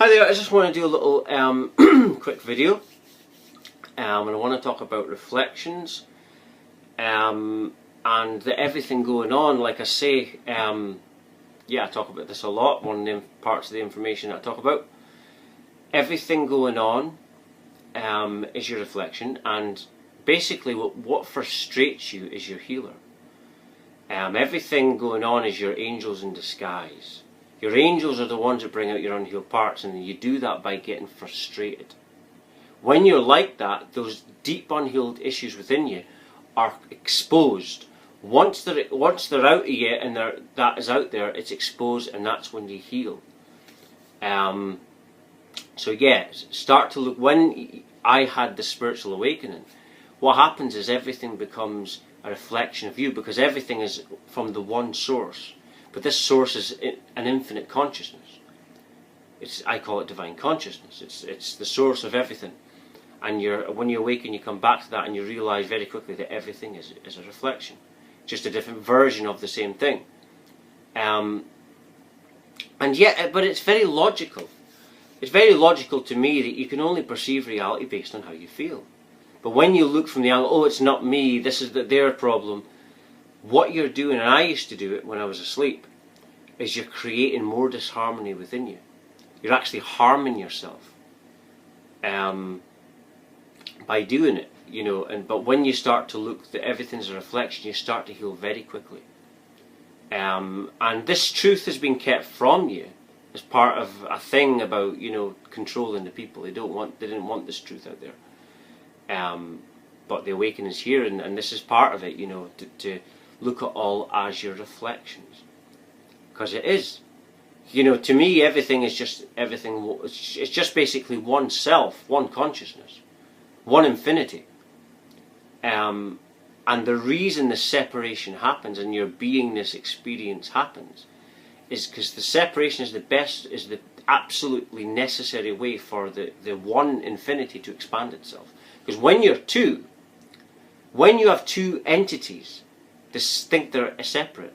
Hi there, I just want to do a little quick video, and I want to talk about reflections and everything going on. Like I say, yeah, I talk about this a lot. One of the parts of the information I talk about, everything going on is your reflection, and basically what frustrates you is your healer. Everything going on is your angels in disguise. Your angels are the ones that bring out your unhealed parts, and you do that by getting frustrated. When you're like that, those deep unhealed issues within you are exposed. Once they're out of you and that is out there, it's exposed, and that's when you heal. So yeah, start to look. When I had the spiritual awakening, what happens is everything becomes a reflection of you, because everything is from the one source. But this source is an infinite consciousness. I call it divine consciousness. It's the source of everything. And when you awaken, you come back to that, and you realise very quickly that everything is a reflection, just a different version of the same thing. And yet, but it's very logical. It's very logical to me that you can only perceive reality based on how you feel. But when you look from the angle, oh, it's not me, this is their problem. What you're doing, and I used to do it when I was asleep, is you're creating more disharmony within you. You're actually harming yourself by doing it, you know. But when you start to look that everything's a reflection, you start to heal very quickly. And this truth has been kept from you as part of a thing about, you know, controlling the people. They didn't want this truth out there. But the awakening is here, and this is part of it, you know, to look at all as your reflections, because it is, you know, to me everything is just everything. It's just basically one self, one consciousness, one infinity. And the reason the separation happens and your beingness experience happens is because the separation is the absolutely necessary way for the one infinity to expand itself. Because when you have two entities think they're separate,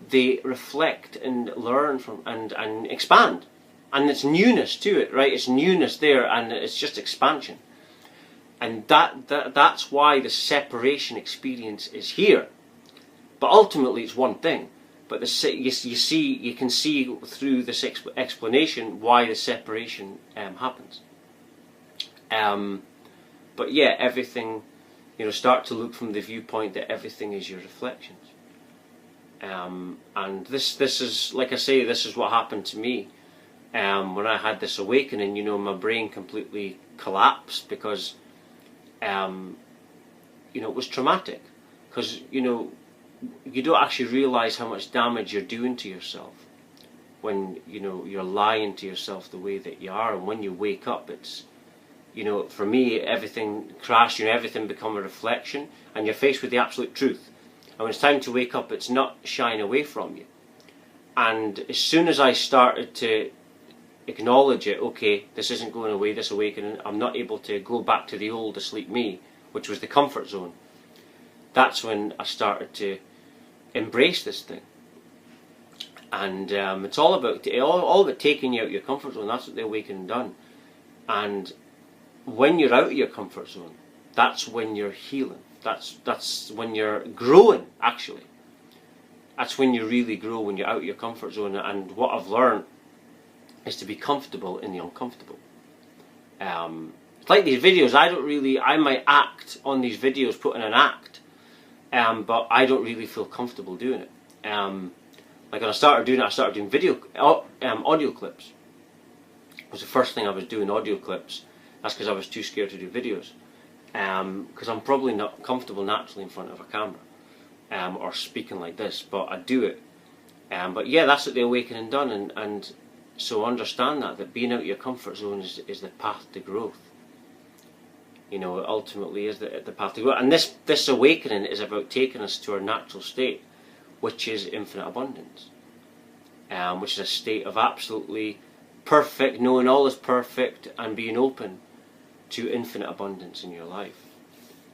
they reflect and learn from and expand, and it's newness to it, right? It's newness there, and it's just expansion, and that's why the separation experience is here. But ultimately, it's one thing. But you can see through this explanation why the separation happens. But yeah, everything. You know, start to look from the viewpoint that everything is your reflections. And this is, like I say, this is what happened to me when I had this awakening. You know, my brain completely collapsed because, you know, it was traumatic. Because, you know, you don't actually realise how much damage you're doing to yourself when, you know, you're lying to yourself the way that you are. And when you wake up, it's, you know, for me, everything crashed, you know, everything become a reflection, and you're faced with the absolute truth. And when it's time to wake up, it's not shying away from you. And as soon as I started to acknowledge it, okay, this isn't going away, this awakening, I'm not able to go back to the old asleep me, which was the comfort zone. That's when I started to embrace this thing. And it's all about taking you out of your comfort zone. That's what the awakening done. And when you're out of your comfort zone, that's when you're healing. That's when you're growing, actually. That's when you really grow, when you're out of your comfort zone. And what I've learned is to be comfortable in the uncomfortable. It's like these videos, I might act on these videos, put in an act, but I don't really feel comfortable doing it. Like when I started doing audio clips. It was the first thing I was doing, audio clips. That's because I was too scared to do videos. Because I'm probably not comfortable naturally in front of a camera or speaking like this, but I do it. But yeah, that's what the awakening done, and so understand that being out of your comfort zone is the path to growth. You know, it ultimately is the path to growth. And this awakening is about taking us to our natural state, which is infinite abundance, which is a state of absolutely perfect, knowing all is perfect, and being open to infinite abundance in your life.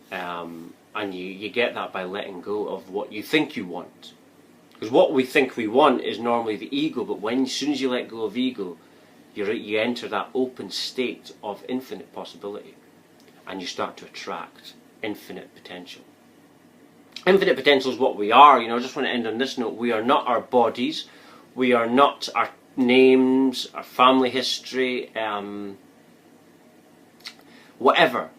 And you get that by letting go of what you think you want. Because what we think we want is normally the ego, but as soon as you let go of ego, you enter that open state of infinite possibility, and you start to attract infinite potential. Infinite potential is what we are. I just want to end on this note. We are not our bodies. We are not our names, our family history, whatever.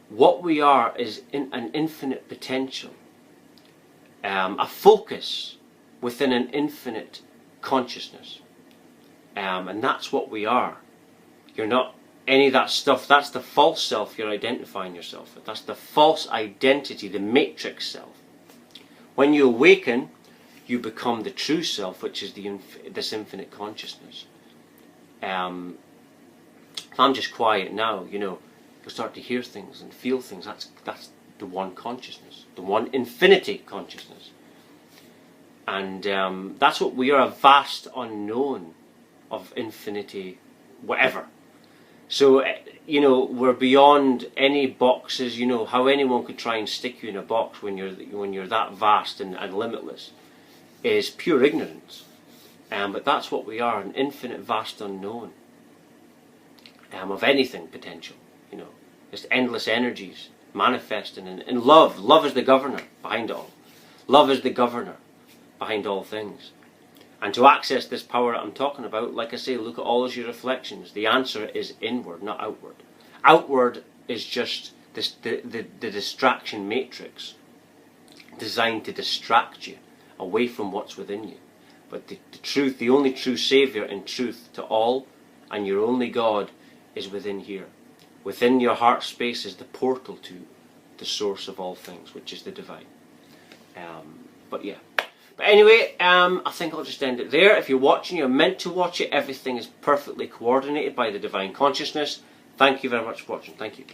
What we are is an infinite potential, a focus within an infinite consciousness, and that's what we are. You're not any of that stuff. That's the false self you're identifying yourself with. That's the false identity, the matrix self. When you awaken, you become the true self, which is this infinite consciousness. If I'm just quiet now, you'll start to hear things and feel things. That's the one consciousness, the one infinity consciousness. And that's what we are, a vast unknown of infinity, whatever. So, we're beyond any boxes. How anyone could try and stick you in a box when you're that vast and limitless is pure ignorance. But that's what we are, an infinite vast unknown of anything potential. Just endless energies manifesting in love. Love is the governor behind it all. Love is the governor behind all things. And to access this power that I'm talking about, like I say, look at all of your reflections. The answer is inward, not outward. Outward is just the distraction matrix designed to distract you away from what's within you. But the truth, the only true Saviour in truth to all, and your only God, is within here. Within your heart space is the portal to the source of all things, which is the divine. But anyway, I think I'll just end it there. If you're watching, you're meant to watch it. Everything is perfectly coordinated by the divine consciousness. Thank you very much for watching. Thank you.